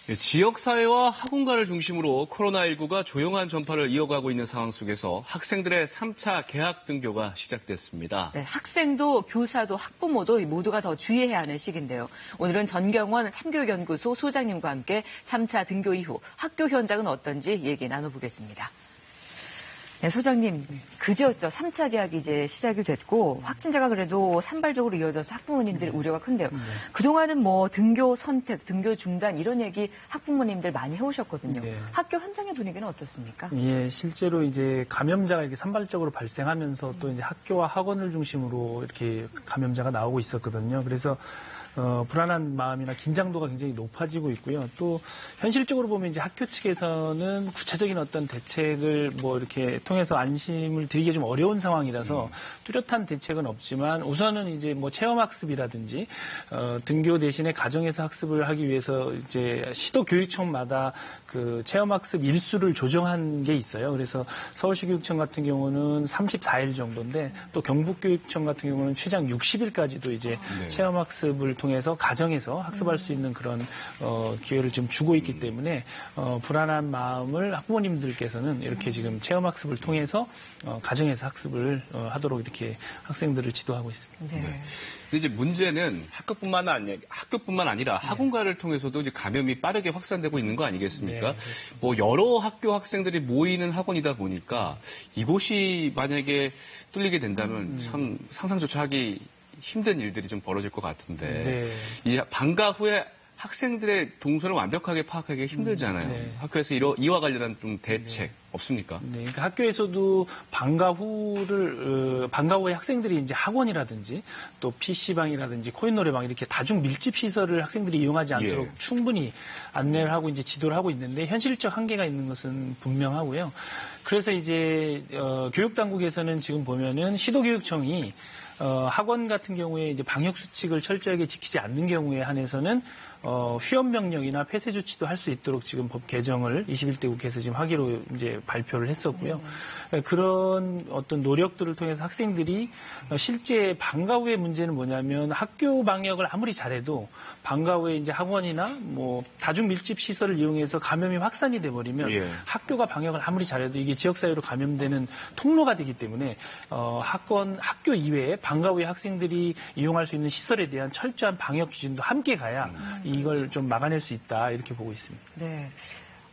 지역사회와 학원가를 중심으로 코로나19가 조용한 전파를 이어가고 있는 상황 속에서 학생들의 3차 개학 등교가 시작됐습니다. 네, 학생도 교사도 학부모도 모두가 더 주의해야 하는 시기인데요. 오늘은 전경원 참교육연구소 소장님과 함께 3차 등교 이후 학교 현장은 어떤지 얘기 나눠보겠습니다. 네, 소장님, 그제였죠. 3차 개학이 이제 시작이 됐고 확진자가 그래도 산발적으로 이어져서 학부모님들 우려가 큰데요. 그동안은 뭐 등교 선택, 등교 중단 이런 얘기 학부모님들 많이 해오셨거든요. 네. 학교 현장의 분위기는 어떻습니까? 예, 실제로 이제 감염자가 이렇게 산발적으로 발생하면서 또 이제 학교와 학원을 중심으로 이렇게 감염자가 나오고 있었거든요. 그래서 불안한 마음이나 긴장도가 굉장히 높아지고 있고요. 또 현실적으로 보면 이제 학교 측에서는 구체적인 어떤 대책을 뭐 이렇게 통해서 안심을 드리기 좀 어려운 상황이라서 뚜렷한 대책은 없지만 우선은 이제 뭐 체험학습이라든지 등교 대신에 가정에서 학습을 하기 위해서 이제 시도교육청마다 그 체험학습 일수를 조정한 게 있어요. 그래서 서울시 교육청 같은 경우는 34일 정도인데 또 경북교육청 같은 경우는 최장 60일까지도 이제 체험학습을 통해서 가정에서 학습할 수 있는 그런 기회를 좀 주고 있기 때문에 불안한 마음을 학부모님들께서는 이렇게 지금 체험학습을 통해서 가정에서 학습을 하도록 이렇게 학생들을 지도하고 있습니다. 네. 근데 이제 문제는 학교뿐만 아니라 학원가를 통해서도 이제 감염이 빠르게 확산되고 있는 거 아니겠습니까? 네, 뭐 여러 학교 학생들이 모이는 학원이다 보니까 이곳이 만약에 뚫리게 된다면 참 상상조차 하기 힘든 일들이 좀 벌어질 것 같은데 이 방과 후에 학생들의 동선을 완벽하게 파악하기 힘들잖아요. 학교에서 이와 관련한 좀 대책 없습니까? 네, 그러니까 학교에서도 방과 후에 학생들이 이제 학원이라든지 또 PC방이라든지 코인 노래방 이렇게 다중 밀집 시설을 학생들이 이용하지 않도록 충분히 안내를 하고 이제 지도를 하고 있는데 현실적 한계가 있는 것은 분명하고요. 그래서 이제 교육당국에서는 지금 보면은 시도교육청이 학원 같은 경우에 이제 방역 수칙을 철저하게 지키지 않는 경우에 한해서는 휴업 명령이나 폐쇄 조치도 할 수 있도록 지금 법 개정을 21대 국회에서 지금 하기로 이제 발표를 했었고요. 그런 어떤 노력들을 통해서 학생들이 실제 방과 후의 문제는 뭐냐면 학교 방역을 아무리 잘해도 방과 후에 이제 학원이나 뭐 다중 밀집 시설을 이용해서 감염이 확산이 돼 버리면 학교가 방역을 아무리 잘해도 이게 지역사회로 감염되는 통로가 되기 때문에 학교 이외에 방과 후에 학생들이 이용할 수 있는 시설에 대한 철저한 방역 기준도 함께 가야 이걸 좀 막아낼 수 있다 이렇게 보고 있습니다. 네.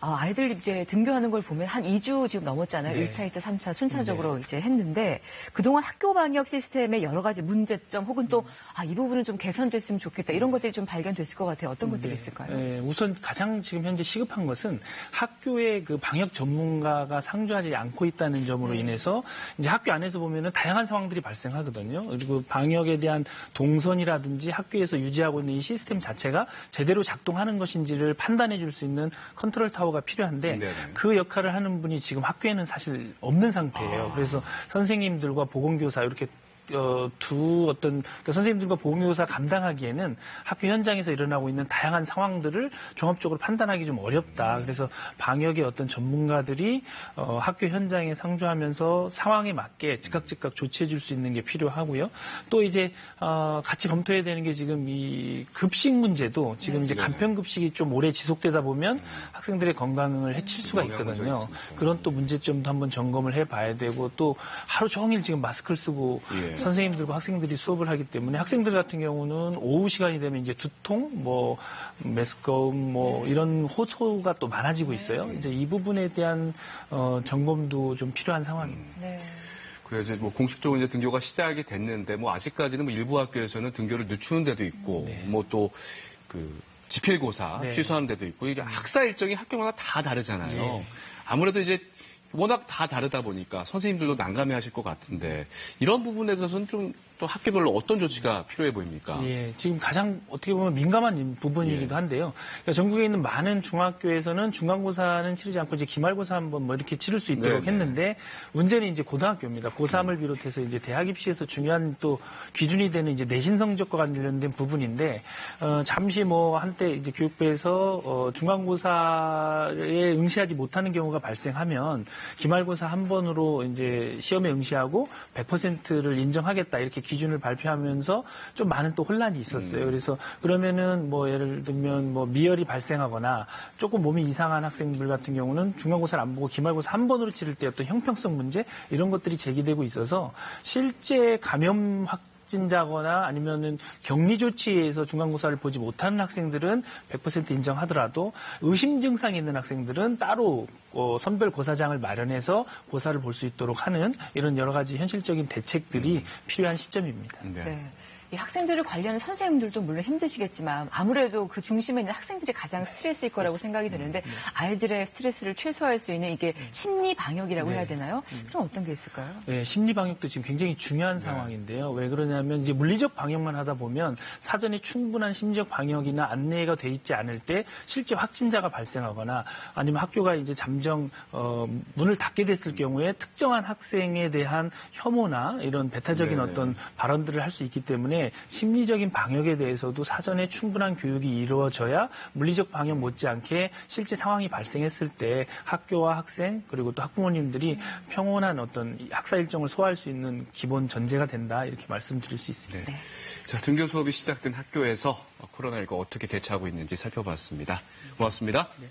아이들 이제 등교하는 걸 보면 한 2주 지금 넘었잖아요. 네. 1차, 2차, 3차 순차적으로 이제 했는데 그동안 학교 방역 시스템의 여러 가지 문제점 혹은 또 이 부분은 좀 개선됐으면 좋겠다 이런 것들이 좀 발견됐을 것 같아요. 어떤 것들이 있을까요? 네, 우선 가장 지금 현재 시급한 것은 학교의 그 방역 전문가가 상주하지 않고 있다는 점으로 인해서 이제 학교 안에서 보면은 다양한 상황들이 발생하거든요. 그리고 방역에 대한 동선이라든지 학교에서 유지하고 있는 이 시스템 자체가 제대로 작동하는 것인지를 판단해 줄 수 있는 컨트롤 타워가 필요한데 그 역할을 하는 분이 지금 학교에는 사실 없는 상태예요. 그래서 선생님들과 보건교사 이렇게 그러니까 선생님들과 보건교사 감당하기에는 학교 현장에서 일어나고 있는 다양한 상황들을 종합적으로 판단하기 좀 어렵다. 그래서 방역의 어떤 전문가들이 학교 현장에 상주하면서 상황에 맞게 즉각 조치해 줄 수 있는 게 필요하고요. 또 이제 같이 검토해야 되는 게 지금 이 급식 문제도 지금 이제 간편급식이 좀 오래 지속되다 보면 학생들의 건강을 해칠 수가 있거든요. 그런 또 문제점도 한번 점검을 해봐야 되고 또 하루 종일 지금 마스크를 쓰고 선생님들과 학생들이 수업을 하기 때문에 학생들 같은 경우는 오후 시간이 되면 이제 두통, 뭐 메스꺼움, 뭐 이런 호소가 또 많아지고 있어요. 이제 이 부분에 대한 점검도 좀 필요한 상황입니다. 그래서 이제 뭐 공식적으로 이제 등교가 시작이 됐는데 뭐 아직까지는 뭐 일부 학교에서는 등교를 늦추는 데도 있고 뭐 또 그 지필고사 취소하는 데도 있고 이게 학사 일정이 학교마다 다 다르잖아요. 아무래도 이제 워낙 다 다르다 보니까 선생님들도 난감해하실 것 같은데 이런 부분에 있어서는 좀 또 학교별로 어떤 조치가 필요해 보입니까? 지금 가장 어떻게 보면 민감한 부분이기도 한데요. 그러니까 전국에 있는 많은 중학교에서는 중간고사는 치르지 않고 이제 기말고사 한번 뭐 이렇게 치를 수 있도록 했는데 문제는 이제 고등학교입니다. 고3을 비롯해서 이제 대학 입시에서 중요한 또 기준이 되는 이제 내신 성적과 관련된 부분인데 잠시 뭐 한때 이제 교육부에서 중간고사에 응시하지 못하는 경우가 발생하면 기말고사 한 번으로 이제 시험에 응시하고 100%를 인정하겠다 이렇게 기준을 발표하면서 좀 많은 또 혼란이 있었어요. 그래서 그러면은 뭐 예를 들면 뭐 미열이 발생하거나 조금 몸이 이상한 학생들 같은 경우는 중간고사를 안 보고 기말고사 한 번으로 치를 때 어떤 형평성 문제 이런 것들이 제기되고 있어서 실제 감염 확진자거나 아니면은 격리 조치에서 중간고사를 보지 못하는 학생들은 100% 인정하더라도 의심 증상이 있는 학생들은 따로 선별 고사장을 마련해서 고사를 볼 수 있도록 하는 이런 여러 가지 현실적인 대책들이 필요한 시점입니다. 네. 이 학생들을 관리하는 선생님들도 물론 힘드시겠지만 아무래도 그 중심에 있는 학생들이 가장 스트레스일 거라고 생각이 드는데 아이들의 스트레스를 최소화할 수 있는 이게 심리 방역이라고 해야 되나요? 그럼 어떤 게 있을까요? 네, 심리 방역도 지금 굉장히 중요한 상황인데요. 왜 그러냐면 이제 물리적 방역만 하다 보면 사전에 충분한 심리적 방역이나 안내가 돼 있지 않을 때 실제 확진자가 발생하거나 아니면 학교가 이제 잠정 문을 닫게 됐을 경우에 특정한 학생에 대한 혐오나 이런 배타적인 어떤 발언들을 할 수 있기 때문에 심리적인 방역에 대해서도 사전에 충분한 교육이 이루어져야 물리적 방역 못지않게 실제 상황이 발생했을 때 학교와 학생 그리고 또 학부모님들이 평온한 어떤 학사 일정을 소화할 수 있는 기본 전제가 된다 이렇게 말씀드릴 수 있습니다. 네. 자, 등교 수업이 시작된 학교에서 코로나19 어떻게 대처하고 있는지 살펴봤습니다. 고맙습니다. 네.